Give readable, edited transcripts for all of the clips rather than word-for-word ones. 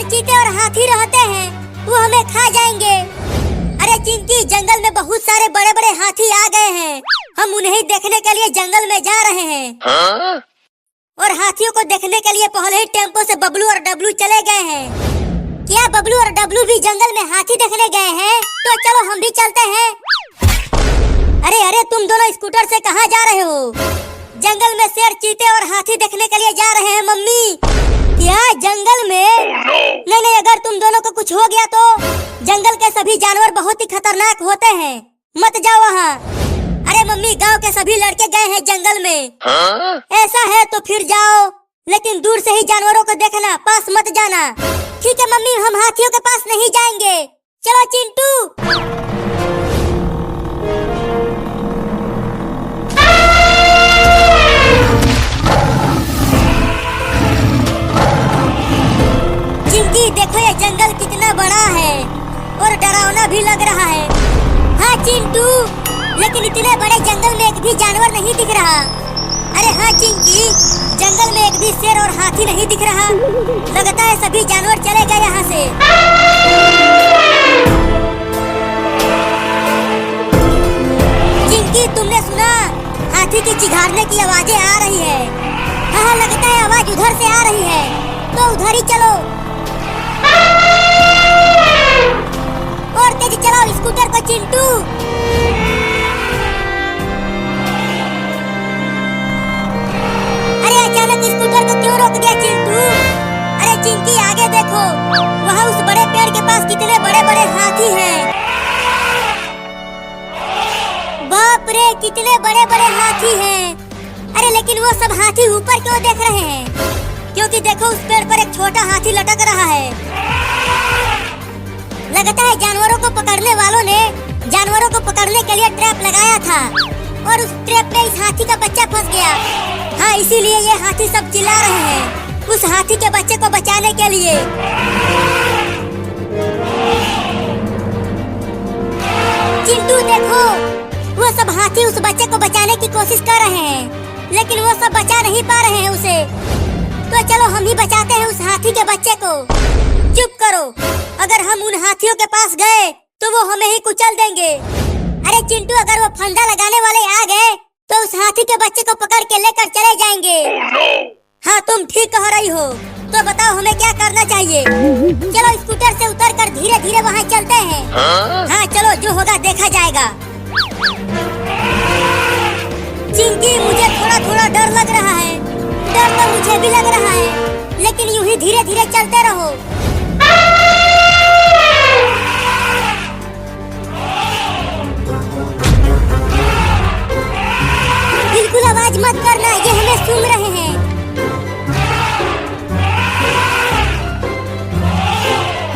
चीते और हाथी रहते हैं, वो हमें खा जाएंगे। अरे चिंकी, जंगल में बहुत सारे बड़े बड़े हाथी आ गए हैं। हम उन्हें देखने के लिए जंगल में जा रहे हैं। और हाथियों को देखने के लिए पहले ही टेम्पो से बबलू और डब्लू चले गए हैं। क्या बबलू और डब्लू भी जंगल में हाथी देखने गए हैं? तो चलो हम भी चलते हैं। अरे अरे, तुम दोनों स्कूटर से कहाँ जा रहे हो? जंगल में शेर, चीते और हाथी देखने के लिए जा रहे हैं मम्मी। क्या जंगल में? नहीं नहीं, अगर तुम दोनों को कुछ हो गया तो जंगल के सभी जानवर बहुत ही खतरनाक होते हैं, मत जाओ वहाँ। अरे मम्मी, गांव के सभी लड़के गए हैं जंगल में। ऐसा है तो फिर जाओ, लेकिन दूर से ही जानवरों को देखना, पास मत जाना। ठीक है मम्मी, हम हाथियों के पास नहीं जाएंगे। चलो चिंटू। चिंकी, देखो ये जंगल कितना बड़ा है और डरावना भी लग रहा है। हाँ चिंटू, लेकिन इतने बड़े जंगल में एक भी जानवर नहीं दिख रहा। अरे हाँ चिंकी, जंगल में एक भी शेर और हाथी नहीं दिख रहा। लगता है सभी जानवर चले गए यहाँ से। चिंकी, तुमने सुना? हाथी की चिघाड़ने की आवाजें आ रही है। हाँ, लगता है आवाज उधर से आ रही है, तो उधर ही चलो। और तेज चलाओ स्कूटर को चिंटू। अरे अचानक स्कूटर को क्यों रोक दिया चिंटू? अरे चिंकी, आगे देखो, वहाँ उस बड़े पेड़ के पास कितने बड़े बड़े हाथी हैं। बाप रे, कितने बड़े बड़े हाथी हैं। अरे लेकिन वो सब हाथी ऊपर क्यों देख रहे हैं? क्योंकि देखो, उस पेड़ पर एक छोटा हाथी लटक रहा है। लगता है जानवरों को पकड़ने वालों ने जानवरों को पकड़ने के लिए ट्रैप लगाया था और उस ट्रैप में इस हाथी का बच्चा फंस गया। हाँ, इसीलिए ये हाथी सब चिल्ला रहे हैं उस हाथी के बच्चे को बचाने के लिए। चिंटू देखो, वो सब हाथी उस बच्चे को बचाने की कोशिश कर रहे हैं, लेकिन वो सब बचा नहीं पा रहे हैं उसे। तो चलो हम ही बचाते हैं उस हाथी के बच्चे को। चुप करो, अगर हम उन हाथियों के पास गए तो वो हमें ही कुचल देंगे। अरे चिंटू, अगर वो फंदा लगाने वाले आ गए तो उस हाथी के बच्चे को पकड़ के लेकर चले जाएंगे। हाँ, तुम ठीक कह रही हो। तो बताओ हमें क्या करना चाहिए? चलो स्कूटर से उतरकर धीरे धीरे वहाँ चलते हैं। हाँ चलो, जो होगा देखा जाएगा। चिंकी, मुझे थोड़ा थोड़ा डर लग रहा है। डर तो मुझे भी लग रहा है, लेकिन यूं ही धीरे धीरे चलते रहो। बिल्कुल आवाज मत करना, ये हमें सुन रहे हैं।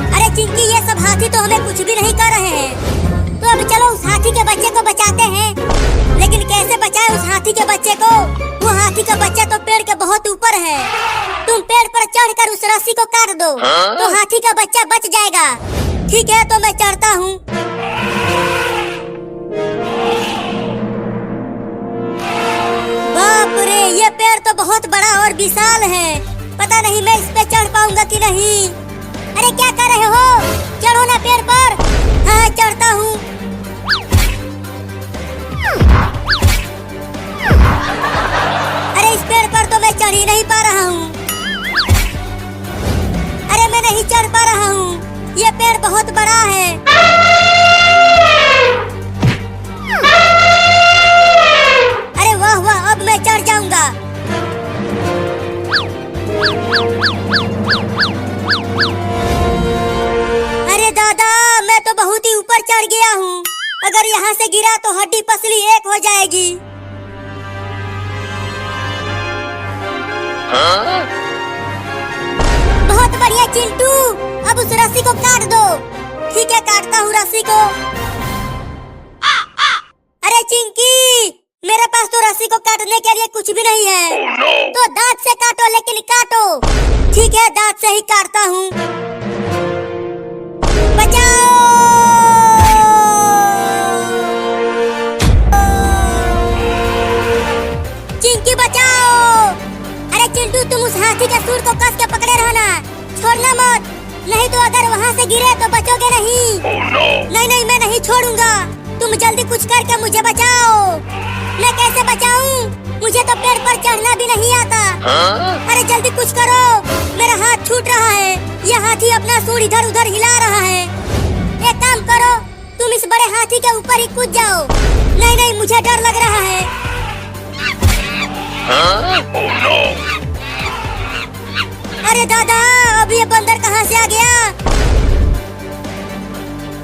अरे चिंकी, ये सब हाथी तो हमें कुछ भी नहीं कर रहे हैं। तो अब चलो उस हाथी के बच्चे को बचाते हैं। लेकिन कैसे बचाएं उस हाथी के बच्चे को? वो हाथी का बच्चा तो पेड़ के बहुत ऊपर है। तुम पेड़ पर चढ़कर उस रस्सी को काट दो तो हाथी का बच्चा बच जाएगा। ठीक है, तो मैं चढ़ता हूँ। बाप रे, ये पेड़ तो बहुत बड़ा और विशाल है। पता नहीं मैं इस पे चढ़ पाऊंगा कि नहीं। अरे क्या कर रहे हो? चढ़ो ना पेड़ पर। हाँ, चढ़ता हूँ। अरे इस पेड़ पर तो मैं चढ़ ही नहीं पा रहा हूँ। अरे मैं नहीं चढ़ पा रहा हूँ, ये पेड़ बहुत बड़ा है। अरे वाह वाह, अब मैं चढ़ जाऊंगा। अरे दादा, मैं तो बहुत ही ऊपर चढ़ गया हूँ। अगर यहाँ से गिरा तो हड्डी पसली एक हो जाएगी। बहुत बढ़िया चिंटू, अब उस रस्सी को काट दो। ठीक है, काटता हूँ रस्सी को। अरे चिंकी, मेरे पास तो रस्सी को काटने के लिए कुछ भी नहीं है। तो दांत से काटो, लेकिन काटो। ठीक है, दांत से ही काटता हूँ। बचाओ! चिंकी बचाओ! अरे चिंटू, तुम उस हाथी के सूंड को कस के पकड़े रहना, छोड़ना मत। नहीं तो अगर वहाँ से गिरे तो बचोगे नहीं। नहीं नहीं, मैं नहीं छोड़ूंगा। तुम जल्दी कुछ करके मुझे बचाओ। मैं कैसे बचाऊं? मुझे तो पेड़ पर चढ़ना भी नहीं आता। अरे जल्दी कुछ करो, मेरा हाथ छूट रहा है। ये हाथी अपना सूंड इधर उधर हिला रहा है। एक काम करो, तुम इस बड़े हाथी के ऊपर ही कूद जाओ। नहीं नहीं, मुझे डर लग रहा है। अरे दादा, अब ये बंदर कहाँ से आ गया?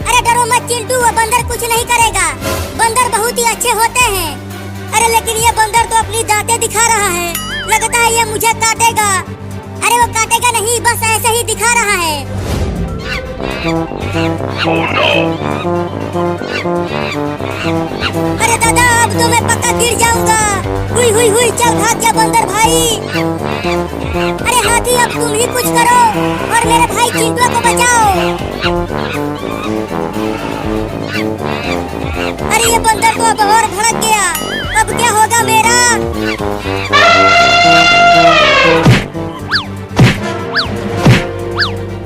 अरे डरो मत चिंटू, वो बंदर कुछ नहीं करेगा। बंदर बहुत ही अच्छे होते हैं। अरे लेकिन ये बंदर तो अपनी दांतें दिखा रहा है। लगता है ये मुझे काटेगा। अरे वो काटेगा नहीं, बस ऐसे ही दिखा रहा है। अरे दादा, अब तो मैं पक्का गिर जाऊंगा। हुई हुई हुई, चल भाग जा बंदर भाई। अरे हाथी, अब तुम ही कुछ करो और मेरे भाई चिंटू को बचाओ। अरे ये बंदर तो अब और भड़क गया। अब क्या होगा मेरा?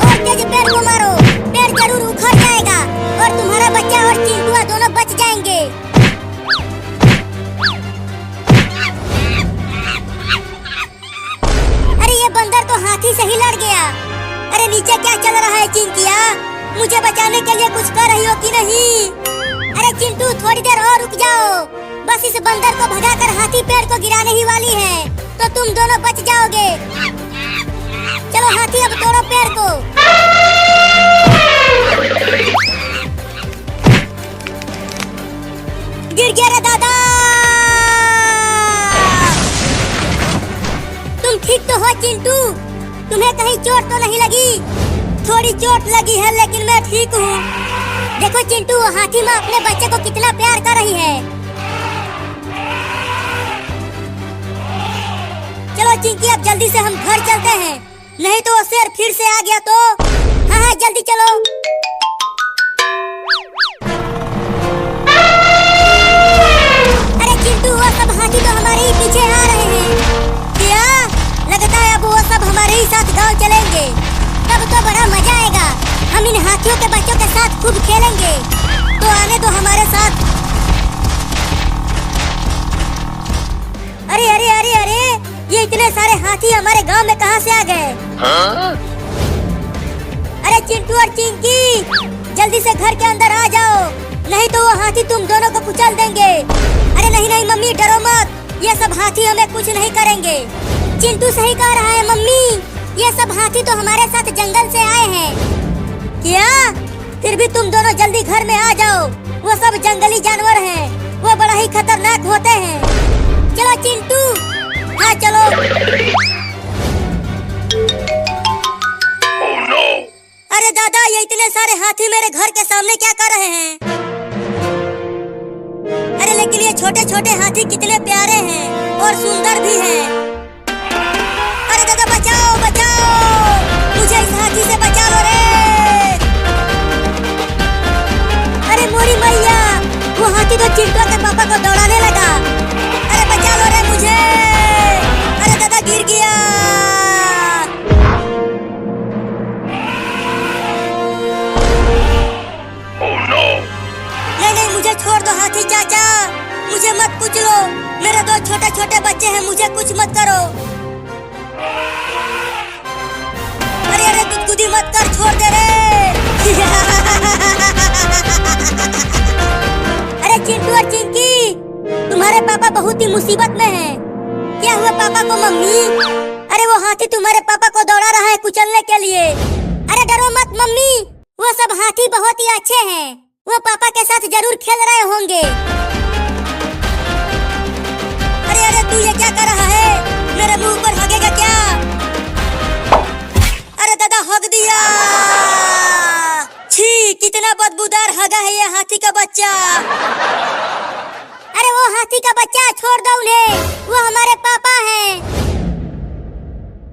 और तेज पेड़ को मारो, पेड़ जरूर उखड़ जाएगा और तुम्हारा बच्चा और चिंटू दोनों बच जाएंगे। अरे ये बंदर तो हाथी से ही लड़ गया। अरे नीचे क्या चल रहा है चिंकिया? मुझे बचाने के लिए कुछ कर रही हो कि नहीं? अरे चिंटू, थोड़ी देर और रुक जाओ। बस इस बंदर को भगाकर हाथी पेड़ को गिराने ही वाली है, तो तुम दोनों बच जाओगे। चलो हाथी, अब तोड़ो पेड़ को। गिर गया रे दादा। तुम ठीक तो हो चिंटू? तुम्हें कहीं चोट तो नहीं लगी? थोड़ी चोट लगी है, लेकिन मैं ठीक हूँ। देखो चिंटू, हाथी माँ अपने बच्चे को कितना प्यार कर रही है। चलो चिंकी, अब जल्दी से हम घर चलते हैं, नहीं तो वो शेर फिर से आ गया तो। हाँ हाँ, जल्दी चलो। अरे चिंटू, वो सब हाथी तो हमारे ही पीछे आ रहे हैं। क्या लगता है अब वो सब हमारे ही साथ गांव चलेंगे? तब तो बड़ा मजा आएगा। हम इन हाथियों के बच्चों के साथ खूब खेलेंगे। तो आने दो हमारे साथ। अरे अरे अरे अरे, ये इतने सारे हाथी हमारे गांव में कहां से आ गए? अरे चिंटू और चिंकी, जल्दी से घर के अंदर आ जाओ, नहीं तो वो हाथी तुम दोनों को कुचल देंगे। अरे नहीं नहीं मम्मी, डरो मत, ये सब हाथी हमें कुछ नहीं करेंगे। चिंटू सही कह रहा है मम्मी, ये सब हाथी तो हमारे साथ जंगल से आए हैं। क्या? फिर भी तुम दोनों जल्दी घर में आ जाओ। वो सब जंगली जानवर हैं, वो बड़ा ही खतरनाक होते हैं। चलो चिंटू, हाँ चलो। अरे दादा, ये इतने सारे हाथी मेरे घर के सामने क्या कर रहे हैं? अरे लेकिन ये छोटे छोटे हाथी कितने प्यारे हैं और सुंदर भी हैं। अरे दादा, बचाओ बचाओ, मुझे इस हाथी से बचा लो रे। अरे मोरी मैया, वो हाथी तो चिंटू के पापा को दौड़ाने लगा। अरे बचा लो रे मुझे। अरे दादा, गिर गया। नहीं नहीं, मुझे छोड़ दो हाथी चाचा, मुझे मत कुचलो। मेरे दो छोटे छोटे बच्चे हैं, मुझे कुछ मत करो। अरे अरे, गुदगुदी मत कर, छोड़ दे रे। अरे चिंटू और चिंकी, तुम्हारे पापा बहुत ही मुसीबत में हैं। क्या हुआ पापा को मम्मी? अरे वो हाथी तुम्हारे पापा को दौड़ा रहा है कुचलने के लिए। अरे डरो मत मम्मी, वो सब हाथी बहुत ही अच्छे हैं, वो पापा के साथ जरूर खेल रहे होंगे। अरे अरे, तू ये क्या कर रहा है? मेरे मुंह पर हगेगा क्या? अरे दादा, हग दिया। छी, कितना बदबूदार हगा है ये हाथी का बच्चा। अरे वो हाथी का बच्चा, छोड़ दो उन्हें, वो हमारे पापा हैं।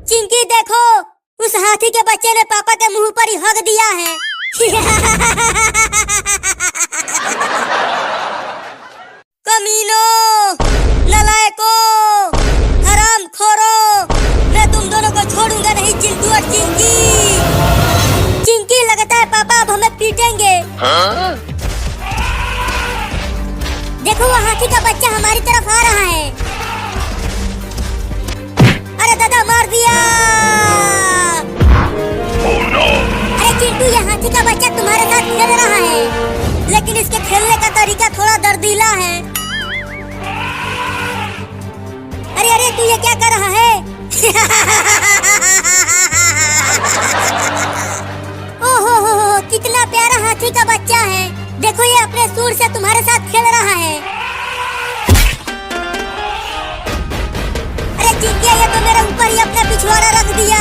चिंकी देखो, उस हाथी के बच्चे ने पापा के मुंह पर ही हग दिया है। कमीनों, नालायकों, हरामखोरों, मैं तुम दोनों को छोड़ूंगा नहीं चिंटू और चिंकी। ओहो कितना प्यारा हाथी का बच्चा है। देखो ये अपने सूर से तुम्हारे साथ खेल रहा है। अरे चिंकिया ये तो मेरे ऊपर ही अपना पिछवाड़ा रख दिया।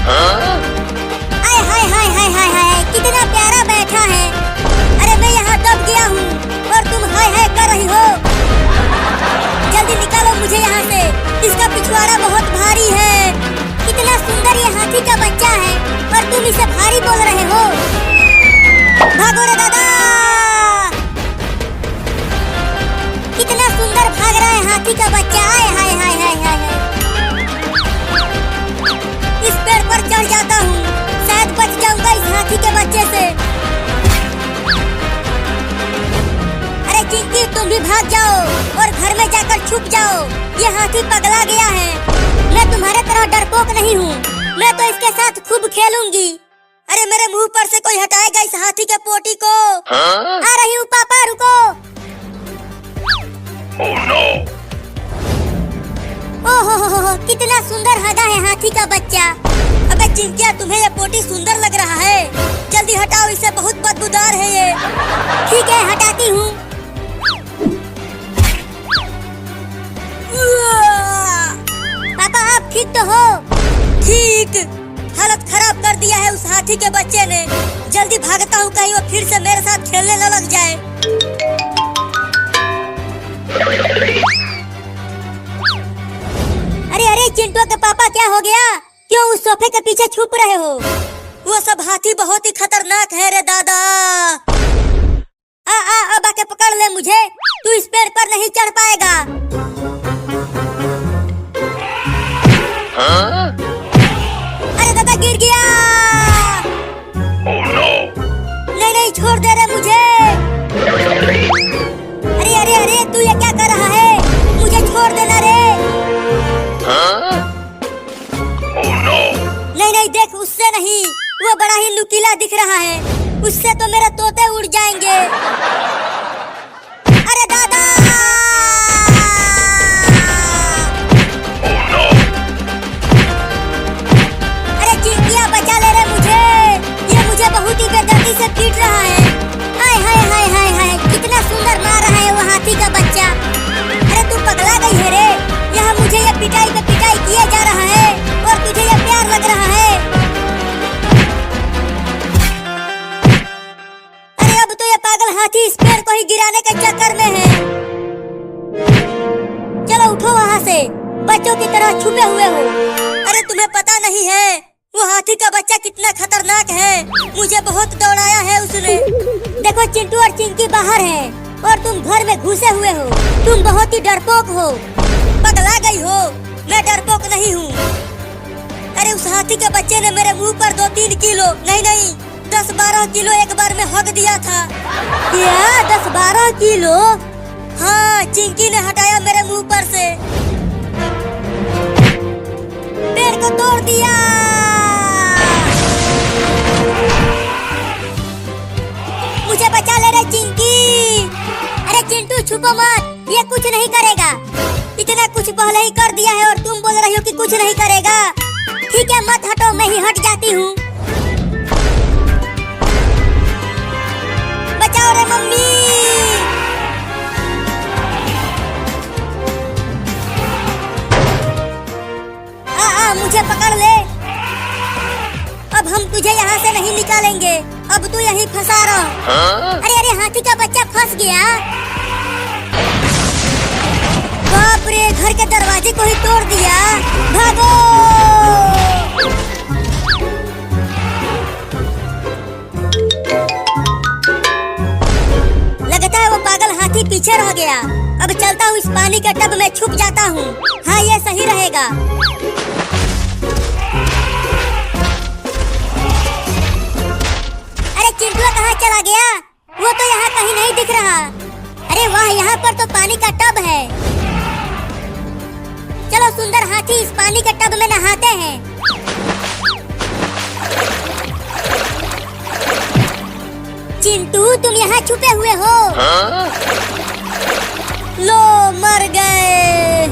हाय हाय हाय हाय हाय हाय कितना प्यारा बैठा है। अरे मैं यहाँ दब गया हूँ और तुम हाय हाय कर रही हो। जल्दी निकालो मुझे यहाँ से, इसका पिछवाड़ा बहुत भारी है। कितना सुंदर ये हाथी का बच्चा है और तुम इसे भारी बोल रहे हो। भागो रे दादा, कितना सुंदर भाग रहा है हाथी का बच्चा। हाय हाय हाय हाय हाय इस पेड़ पर चढ़ जाता हूँ, शायद बच जाऊंगा इस हाथी के बच्चे से। अरे चिंकी तुम भी भाग जाओ और घर में जाकर छुप जाओ। ये हाथी पगला गया है। मैं तुम्हारे तरह डरपोक नहीं हूँ, मैं तो इसके साथ खूब खेलूंगी। अरे मेरे मुंह पर से कोई हटाएगा इस हाथी के पोटी को। आ रही हूँ पापा, रुको। Oh no! ओहो कितना सुंदर हगा है हाथी का बच्चा। अबे चिंकिया तुम्हें ये पोटी सुंदर लग रहा है, जल्दी हटाओ इसे, बहुत बदबूदार है ये। ठीक है हटाती हूँ। पापा आप ठीक तो हो? ठीक, हालत खराब कर दिया है उस हाथी के बच्चे ने। जल्दी भागता हूँ कहीं वो फिर से मेरे साथ खेलने न लग जाए। अरे अरे चिंटू के पापा क्या हो गया? क्यों उस सोफे के पीछे छुप रहे हो? वो सब हाथी बहुत ही खतरनाक है रे दादा। अब आके पकड़ ले मुझे, तू इस पेड़ पर नहीं चढ़ पाएगा। अरे दादा गिर गया। Oh no! नहीं नहीं छोड़ दे रे मुझे। अरे अरे अरे तू ये क्या कर रहा है? मुझे छोड़ देना रे। Oh no! नहीं नहीं देख, उससे नहीं, वो बड़ा ही नुकीला दिख रहा है, उससे तो मेरे तोते उड़ जाएंगे। अरे दादा! Oh no! अरे चिंकिया बचा ले रे मुझे, ये मुझे बहुत ही बेदर्दी से पीट रहा है। हाय हाय हाय हाय हाय कितना सुंदर मार रहा है वो हाथी का बच्चा। अरे तू पगला गई है रे, यहाँ मुझे ये पिटाई पे पिटाई किया जा रहा है और तुझे ये प्यार लग रहा है। अरे अब तो ये पागल हाथी इस पेड़ को ही गिराने के चक्कर में है। चलो उठो वहाँ से, बच्चों की तरह छुपे हुए हो। अरे तुम्हें पता नहीं है वो हाथी का बच्चा कितना खतरनाक है, मुझे बहुत दौड़ाया है उसने। देखो चिंटू और चिंकी बाहर हैं और तुम घर में घुसे हुए हो। तुम बहुत ही डरपोक हो, पगला गई हो। मैं डरपोक नहीं हूँ। अरे उस हाथी के बच्चे ने मेरे मुंह पर 2-3 किलो नहीं 10-12 किलो एक बार में हक दिया था। क्या 10-12 किलो? हाँ चिंकी ने हटाया मेरे मुंह पर से, पेड़ को तोड़ दिया। मुझे बचा ले रे चिंकी। अरे चिंटू छुपो मत, ये कुछ नहीं करेगा। इतना कुछ पहले ही कर दिया है और तुम बोल रही हो कि कुछ नहीं करेगा। ठीक है मत हटो, मैं ही हट जाती हूँ। बचाओ रे मम्मी। मुझे पकड़ ले, अब हम तुझे यहाँ से नहीं निकालेंगे, अब तू यहीं फंसा रहा। अरे अरे हाथी का बच्चा फंस गया। बाप रे, घर के दरवाजे को ही तोड़ दिया। भागो। लगता है वो पागल हाथी पीछे रह गया। अब चलता हूँ इस पानी के टब में छुप जाता हूँ। हाँ ये सही रहेगा। अरे चिंटू कहाँ चला गया? वो तो यहाँ कहीं नहीं दिख रहा। अरे वाह, यहाँ पर तो पानी का टब है। चलो सुंदर हाथी, इस पानी के टब में नहाते हैं। चिंटू तुम यहाँ छुपे हुए हो? लो मर गए।